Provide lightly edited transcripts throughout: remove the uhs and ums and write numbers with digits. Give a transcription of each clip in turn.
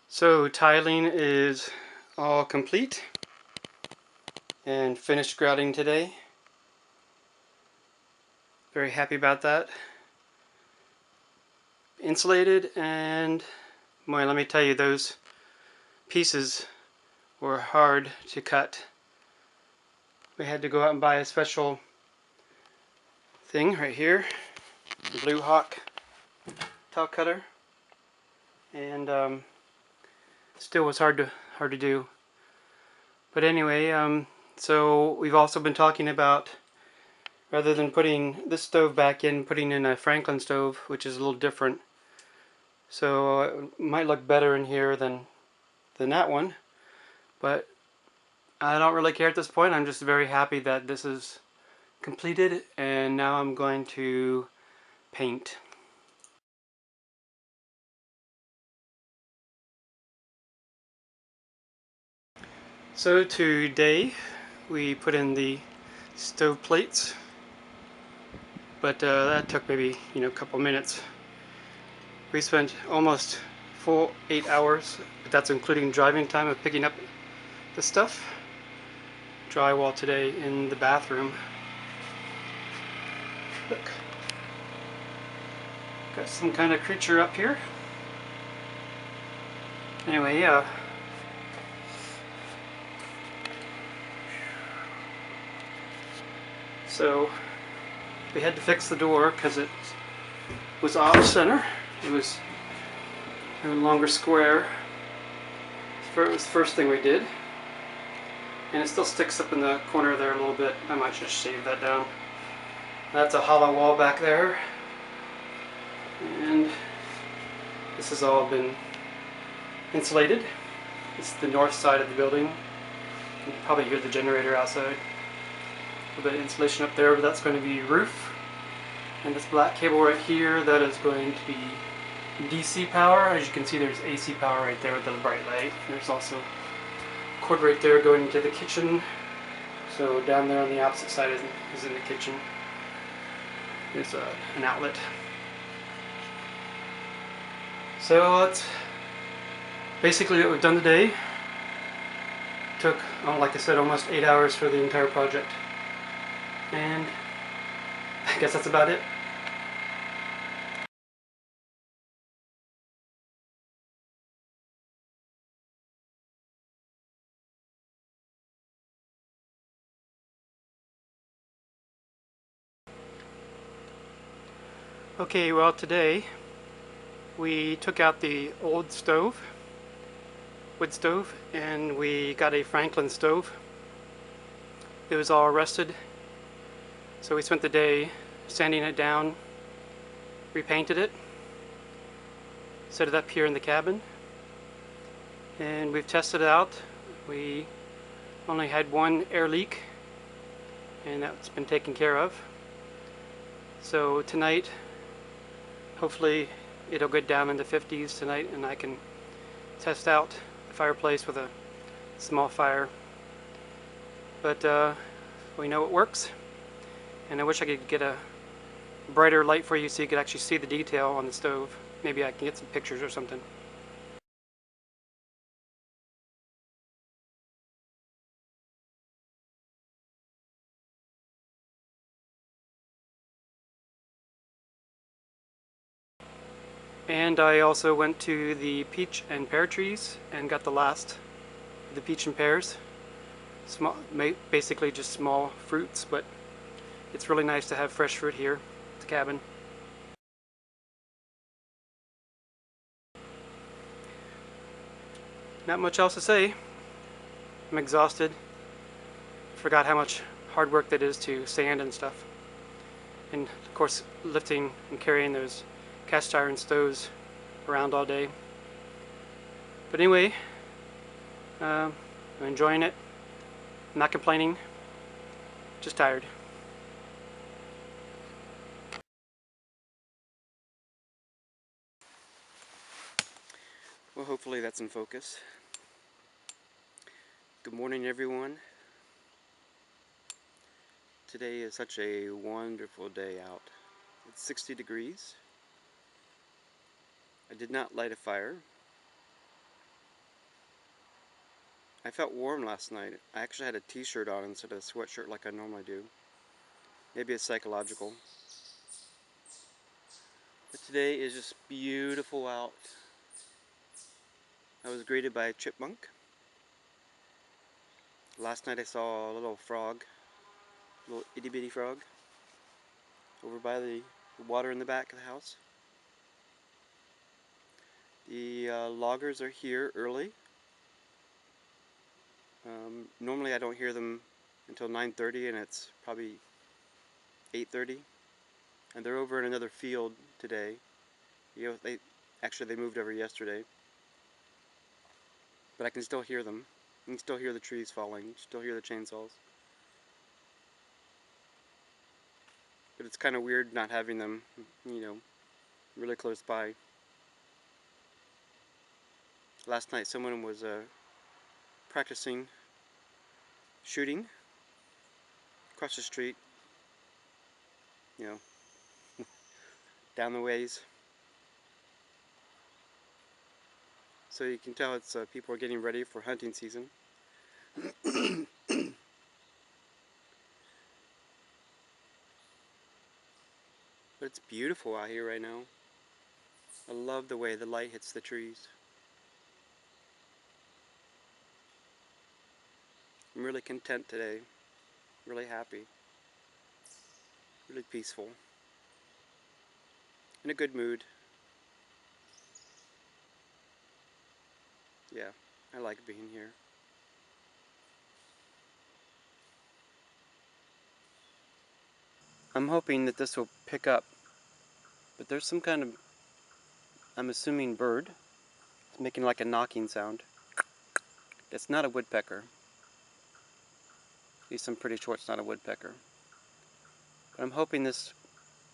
So tiling is all complete and finished grouting today. Very happy about that. Insulated, and boy, let me tell you, those pieces were hard to cut. We had to go out and buy a special thing right here, Blue Hawk tile cutter, and still was hard to do. But anyway, so we've also been talking about, rather than putting this stove back in, putting in a Franklin stove, which is a little different. So it might look better in here than that one, but I don't really care at this point. I'm just very happy that this is completed, and now I'm going to paint. So today we put in the stove plates, but that took maybe a couple minutes. We spent almost full 8 hours, but that's including driving time of picking up the stuff. Drywall today in the bathroom. Look, got some kind of creature up here. Anyway, yeah. So we had to fix the door because it was off center. It was no longer square. It was the first thing we did. And it still sticks up in the corner there a little bit. I might just shave that down. That's a hollow wall back there. And this has all been insulated. It's the north side of the building. You can probably hear the generator outside. A little bit of insulation up there, but that's going to be roof. And this black cable right here, that is going to be DC power. As you can see, there's AC power right there with the bright light. There's also a cord right there going into the kitchen. So down there on the opposite side is in the kitchen. There's an outlet. So that's basically what we've done today. Took, like I said, almost 8 hours for the entire project. And I guess that's about it. Okay, well today we took out the old stove, wood stove, and we got a Franklin stove. It was all rusted, so we spent the day sanding it down, repainted it, set it up here in the cabin, and we've tested it out. We only had one air leak, and that's been taken care of. So tonight, hopefully it'll get down in the 50s tonight, and I can test out the fireplace with a small fire. But we know it works, and I wish I could get a brighter light for you so you could actually see the detail on the stove. Maybe I can get some pictures or something. And I also went to the peach and pear trees and got the last of the peach and pears. Small, basically just small fruits, but it's really nice to have fresh fruit here at the cabin. Not much else to say. I'm exhausted. Forgot how much hard work that is to sand and stuff. And of course, lifting and carrying those cast iron stoves around all day. But anyway, I'm enjoying it. I'm not complaining, just tired. Well, hopefully that's in focus. Good morning, everyone. Today is such a wonderful day out. It's 60 degrees. I did not light a fire. I felt warm last night. I actually had a t-shirt on instead of a sweatshirt like I normally do. Maybe it's psychological. But today is just beautiful out. I was greeted by a chipmunk. Last night I saw a little frog, a little itty bitty frog, over by the water in the back of the house. The loggers are here early. Normally I don't hear them until 9:30, and it's probably 8:30. And they're over in another field today. You know, they moved over yesterday. But I can still hear them. You can still hear the trees falling, still hear the chainsaws. But it's kind of weird not having them, you know, really close by. Last night someone was practicing shooting across the street, you know, down the ways. So you can tell it's people are getting ready for hunting season. But it's beautiful out here right now. I love the way the light hits the trees. I'm really content today, really happy, really peaceful, in a good mood. Yeah, I like being here. I'm hoping that this will pick up, but there's some kind of, I'm assuming, bird. It's making like a knocking sound. It's not a woodpecker. At least I'm pretty sure it's not a woodpecker. But I'm hoping this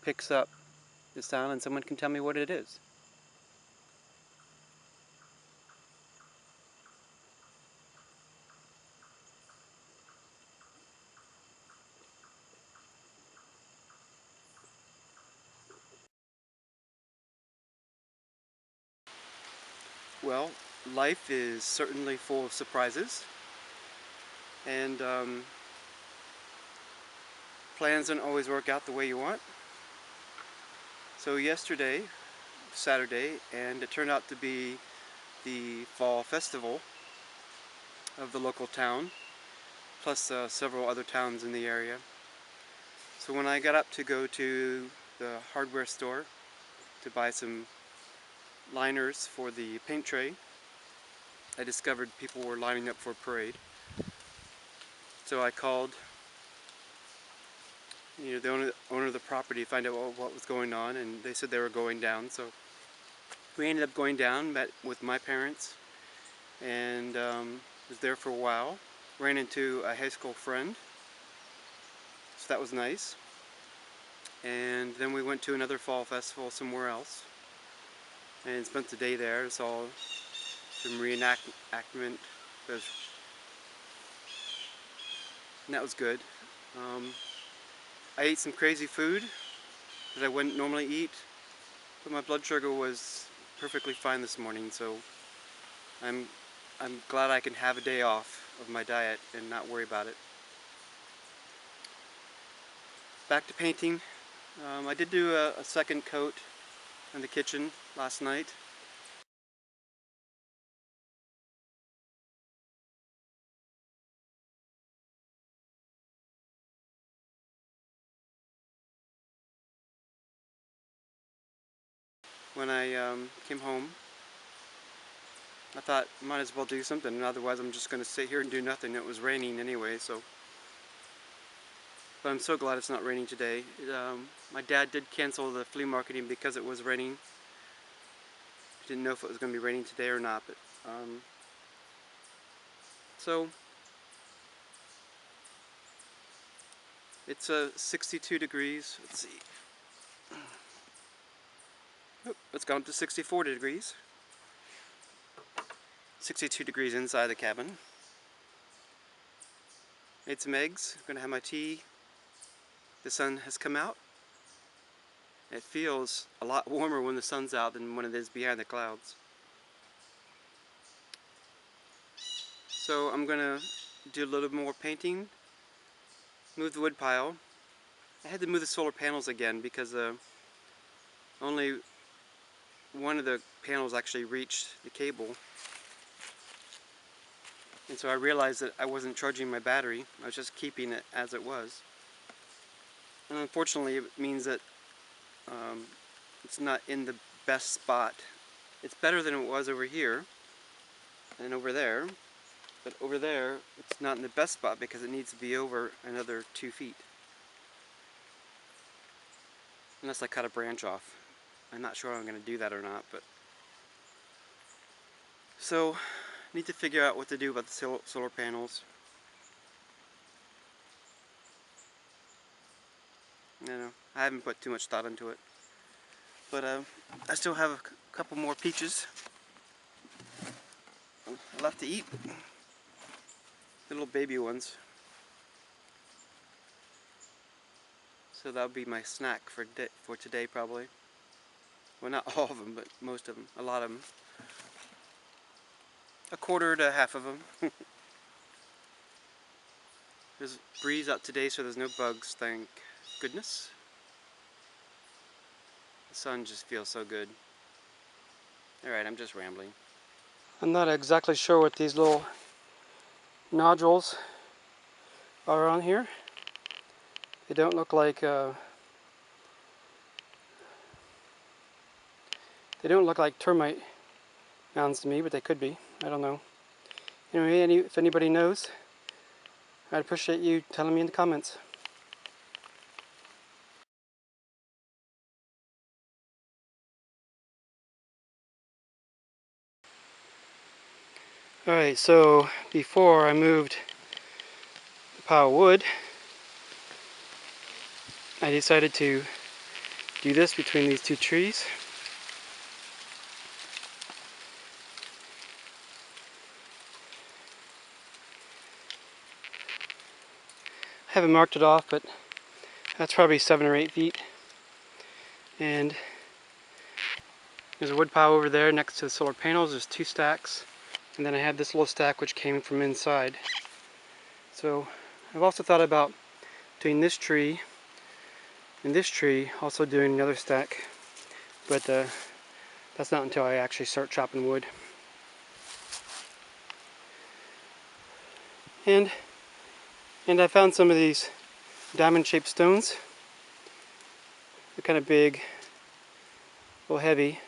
picks up the sound and someone can tell me what it is. Well, life is certainly full of surprises, and plans don't always work out the way you want. So yesterday, Saturday, and it turned out to be the fall festival of the local town, plus several other towns in the area. So when I got up to go to the hardware store to buy some liners for the paint tray, I discovered people were lining up for a parade. So I called, the owner of the property to find out what was going on, and they said they were going down. So we ended up going down, met with my parents, and was there for a while. Ran into a high school friend, so that was nice. And then we went to another fall festival somewhere else and spent the day there. Saw some reenactment, and that was good. I ate some crazy food that I wouldn't normally eat, but my blood sugar was perfectly fine this morning, so I'm glad I can have a day off of my diet and not worry about it. Back to painting. I did do a second coat in the kitchen last night. When I came home, I thought might as well do something, otherwise I'm just going to sit here and do nothing. It was raining anyway, so. But I'm so glad it's not raining today. My dad did cancel the flea marketing because it was raining. Didn't know if it was going to be raining today or not, but so it's 62 degrees. Let's see. Oh, it's gone up to 64 degrees. 62 degrees inside the cabin. Made some eggs. Gonna have my tea. The sun has come out. It feels a lot warmer when the sun's out than when it is behind the clouds. So I'm gonna do a little more painting, move the wood pile. I had to move the solar panels again because only one of the panels actually reached the cable. And so I realized that I wasn't charging my battery. I was just keeping it as it was. And unfortunately, it means that it's not in the best spot. It's better than it was over here and over there. But over there, it's not in the best spot because it needs to be over another 2 feet. Unless I cut a branch off. I'm not sure I'm going to do that or not, but... So, I need to figure out what to do about the solar panels. I haven't put too much thought into it. But I still have a couple more peaches left to eat. Little baby ones. So that'll be my snack for today probably. Well, not all of them, but most of them. A lot of them. A quarter to half of them. There's a breeze out today, so there's no bugs, thank goodness. The sun just feels so good. Alright, I'm just rambling. I'm not exactly sure what these little nodules are on here. They don't look like termite mounds to me, but they could be. I don't know. Anyway, if anybody knows, I'd appreciate you telling me in the comments. Alright, so before I moved the pile of wood, I decided to do this between these two trees. I haven't marked it off, but that's probably 7 or 8 feet. And there's a wood pile over there next to the solar panels. There's 2 stacks. And then I have this little stack which came from inside. So I've also thought about doing this tree and this tree, also doing another stack. But that's not until I actually start chopping wood. And I found some of these diamond-shaped stones. They're kind of big, a little heavy.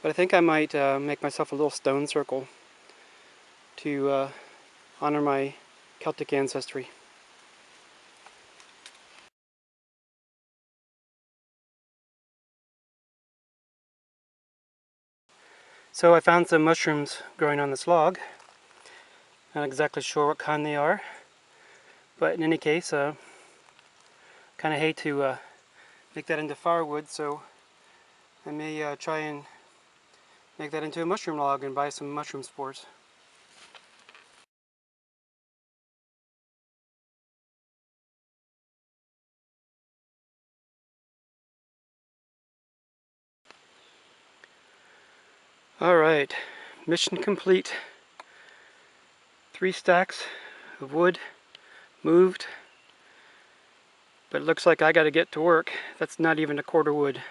But I think I might make myself a little stone circle to honor my Celtic ancestry. So I found some mushrooms growing on this log. Not exactly sure what kind they are, but in any case, kind of hate to make that into firewood, so I may try and make that into a mushroom log and buy some mushroom spores. Alright, mission complete. 3 stacks of wood moved, but it looks like I gotta get to work. That's not even a quarter wood.